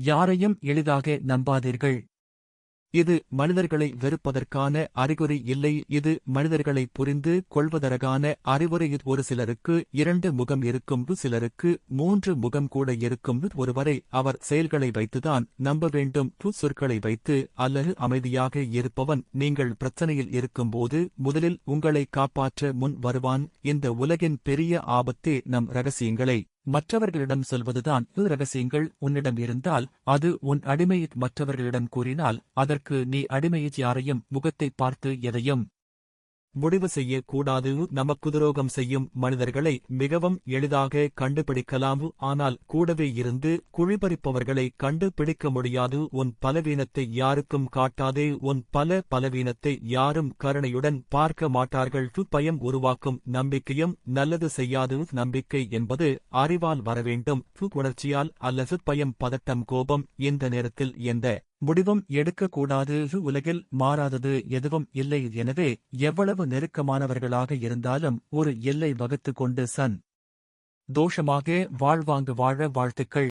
யாரையும் எளிதாக நம்பாதீர்கள். இது மனிதர்களை வெறுப்பதற்கான அறிகுறி இல்லை, இது மனிதர்களை புரிந்து கொள்வதற்கான அறிவுரை. ஒரு சிலருக்கு 2 முகம் இருக்கும், சிலருக்கு 3 முகம் கூட இருக்கும். ஒருவரை அவர் செயல்களை வைத்துதான் நம்ப வேண்டும், சொற்களை வைத்து அல்லது. அமைதியாக இருப்பவன் நீங்கள் பிரச்சனையில் இருக்கும்போது முதலில் உங்களை காப்பாற்ற முன் வருவான். இந்த உலகின் பெரிய ஆபத்தே நம் ரகசியங்களை மற்றவர்களிடம் சொல்வதுதான். ரகசியங்கள் உன்னிடம் இருந்தால் அது உன் அடிமையை மற்றவர்களிடம் கூறினால் அதற்கு நீ அடிமையை. யாரையும் முகத்தை பார்த்து எதையும் முடிவு செய்யக் கூடாது. நமக்கு துரோகம் செய்யும் மனிதர்களை மிகவும் எளிதாக கண்டுபிடிக்கலாம், ஆனால் கூடவே இருந்து குழிபறிப்பவர்களை கண்டுபிடிக்க முடியாது. உன் பலவீனத்தை யாருக்கும் காட்டாதே, உன் பலவீனத்தை யாரும் கருணையுடன் பார்க்க மாட்டார்கள். பயம் உருவாக்கும் நம்பிக்கையும் நல்லது செய்யாது. நம்பிக்கை என்பது அறிவால் வரவேண்டும், உணர்ச்சியால் அல்லது. பயம், பதட்டம், கோபம். இந்த நேரத்தில் எந்த முடிவும் எடுக்கக்கூடாது. உலகில் மாறாதது எதுவும் இல்லை. எனவே எவ்வளவு நெருக்கமானவர்களாக இருந்தாலும் ஒரு எல்லை வகுத்துக் கொண்டு தோஷமாக வாழ்வாங்க வாழ வாழ்த்துக்கள்.